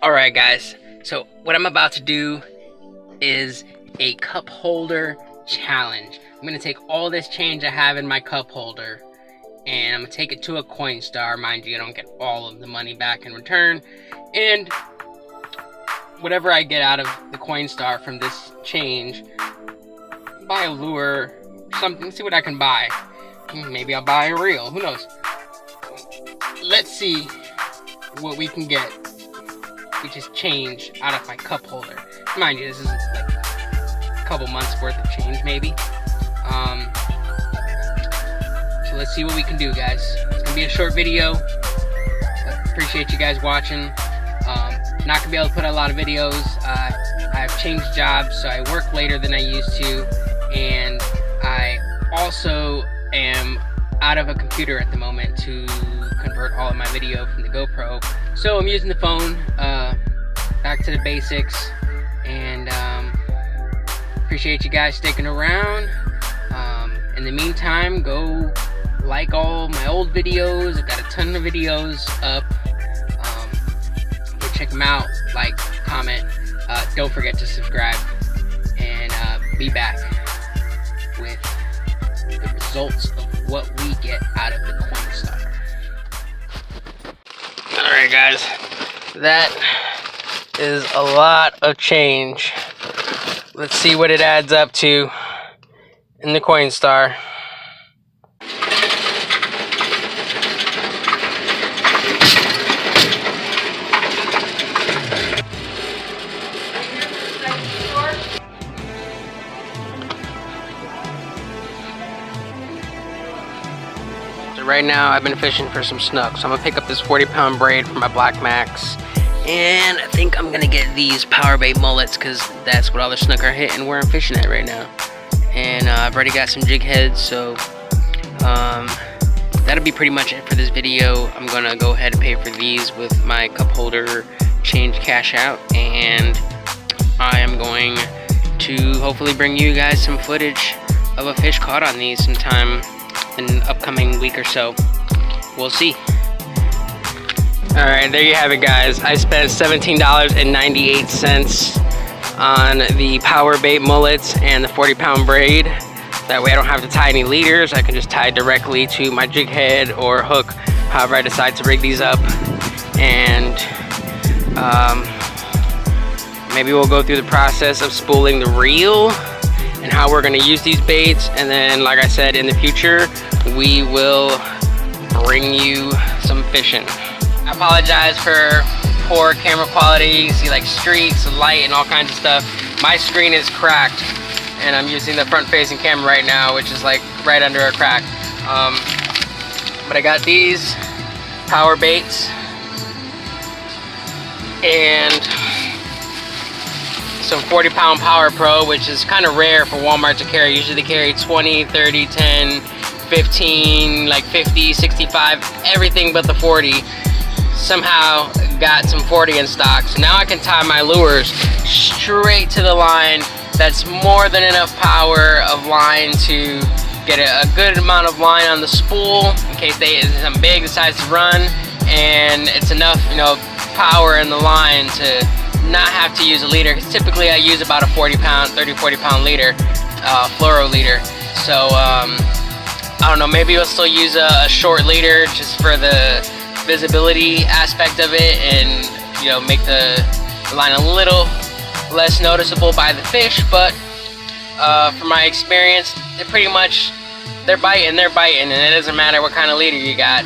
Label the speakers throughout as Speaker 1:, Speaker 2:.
Speaker 1: Alright guys, so what I'm about to do is a cup holder challenge. I'm going to take all this change I have in my cup holder and I'm going to take it to a coinstar. Mind you, I don't get all of the money back in return. And whatever I get out of the coinstar from this change, buy a lure, something, see what I can buy. Maybe I'll buy a reel, who knows. Let's see what we can get. We just change out of my cup holder. Mind you, this is like a couple months worth of change, maybe. So let's see what we can do, guys. It's gonna be a short video. Appreciate you guys watching. Not gonna be able to put out a lot of videos. I've changed jobs, so I work later than I used to, and I also am out of a computer at the moment to convert all of my video from the GoPro. So I'm using the phone, back to the basics, and appreciate you guys sticking around. In the meantime, go like all my old videos. I've got a ton of videos up. Go check them out, like, comment. Don't forget to subscribe, and be back with the results of what we get out of the coinstar. Alright guys, that is a lot of change. Let's see what it adds up to in the coinstar. Right now I've been fishing for some snook, so I'm gonna pick up this 40-pound braid for my Black Max, and I think I'm gonna get these power bait mullets because that's what all the snook are hitting where I'm fishing at right now. And I've already got some jig heads, so that'll be pretty much it for this video. I'm gonna go ahead and pay for these with my cup holder change cash out, and I am going to hopefully bring you guys some footage of a fish caught on these sometime in the upcoming week or so. We'll see. Alright, there you have it, guys. I spent $17.98 on the power bait mullets and the 40-pound braid. That way I don't have to tie any leaders. I can just tie directly to my jig head or hook, however I decide to rig these up. And maybe we'll go through the process of spooling the reel and how we're going to use these baits, and then, like I said, in the future we will bring you some fishing. I apologize for poor camera quality. You see like streaks of light and all kinds of stuff. My screen is cracked and I'm using the front facing camera right now, which is like right under a crack. But I got these power baits and some 40-pound Power Pro, which is kind of rare for Walmart to carry. Usually they carry 20, 30, 10, 15, like 50, 65, everything but the 40. Somehow got some 40 in stock. So now I can tie my lures straight to the line. That's more than enough power of line to get a good amount of line on the spool in case something big decides to run, and it's enough, you know, power in the line to not have to use a leader, because typically I use about a 40-pound, 30-40-pound leader, fluoro leader. So I don't know, maybe we'll still use a short leader just for the visibility aspect of it, and you know, make the line a little less noticeable by the fish. But from my experience, they're biting, and it doesn't matter what kind of leader you got.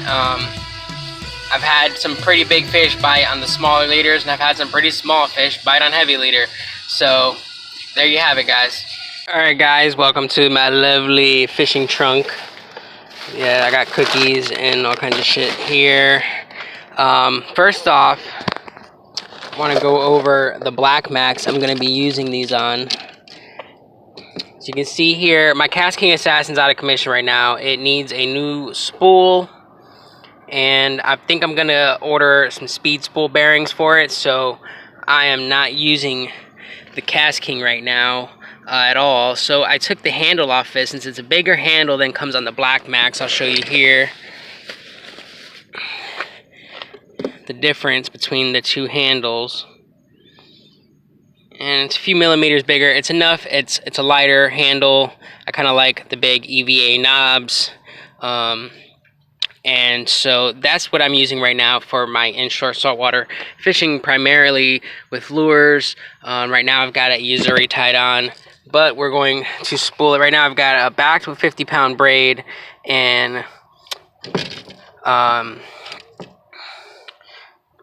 Speaker 1: I've had some pretty big fish bite on the smaller leaders, and I've had some pretty small fish bite on heavy leader. So there you have it, guys. Alright guys, welcome to my lovely fishing trunk. Yeah, I got cookies and all kinds of shit here. First off, I want to go over the Black Max I'm going to be using these on. So you can see here, my Cast King Assassin's out of commission right now. It needs a new spool, and I think I'm gonna order some speed spool bearings for it, so I am not using the Cast King right now at all. So I took the handle off it, since it's a bigger handle than comes on the Black Max. I'll show you here. the difference between the two handles. And it's a few millimeters bigger. It's enough. It's a lighter handle. I kind of like the big EVA knobs. And so that's what I'm using right now for my inshore saltwater fishing, primarily with lures. Right now I've got it Usuri tied on, but we're going to spool it. Right now I've got a backed with 50-pound braid and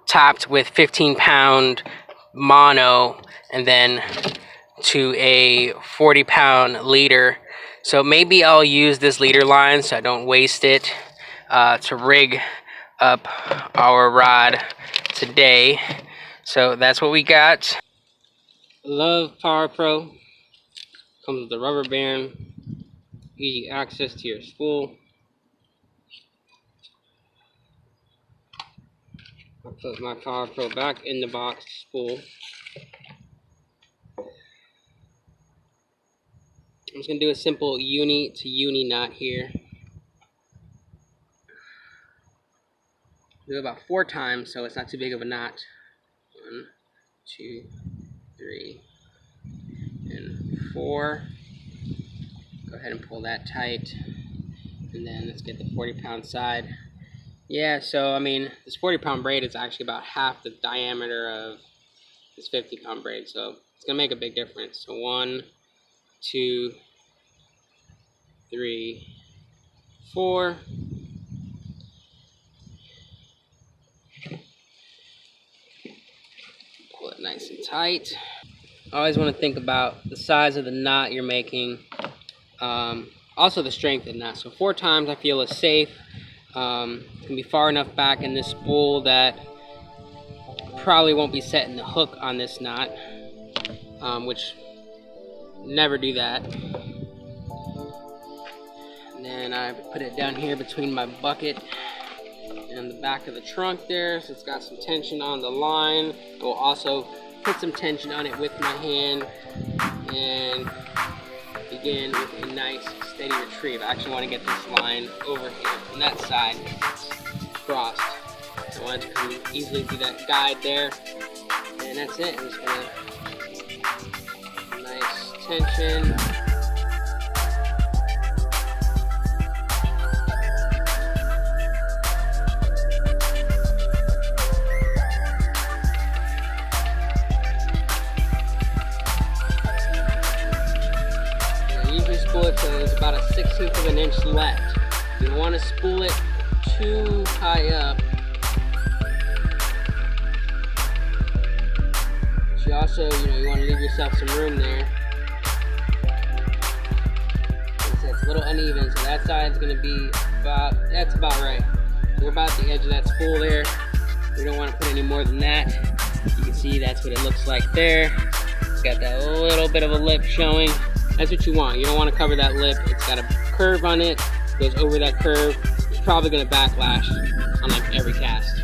Speaker 1: topped with 15-pound mono, and then to a 40-pound leader. So maybe I'll use this leader line so I don't waste it to rig up our rod today. So that's what we got. Love Power Pro. Comes with the rubber band, easy access to your spool. I'll put my Power Pro back in the box spool. I'm just going to do a simple uni to uni knot here. Do it about 4 times so it's not too big of a knot. 1, 2, 3, and 4. Go ahead and pull that tight. And then let's get the 40-pound side. Yeah, so I mean, this 40-pound braid is actually about half the diameter of this 50-pound braid, so it's going to make a big difference. So 1, 2, 3, 4. Pull it nice and tight. I always want to think about the size of the knot you're making, also the strength of the knot. So 4 times I feel is safe. It's going to be far enough back in this spool that probably won't be setting the hook on this knot, which never do that. And then I put it down here between my bucket and the back of the trunk there, so it's got some tension on the line. I will also put some tension on it with my hand and begin with a nice steady retrieve. I actually want to get this line over here on that side. It's crossed. I want it to come easily through that guide there. And that's it. I'm just gonna nice tension. Spool it so there's about a 1/16 of an inch left. You don't want to spool it too high up. But you also, you want to leave yourself some room there. It's a little uneven, so that side's going to be that's about right. We're about the edge of that spool there. We don't want to put any more than that. You can see that's what it looks like there. It's got that little bit of a lip showing. That's what you want. You don't want to cover that lip. It's got a curve on it. It goes over that curve. It's probably going to backlash on like every cast.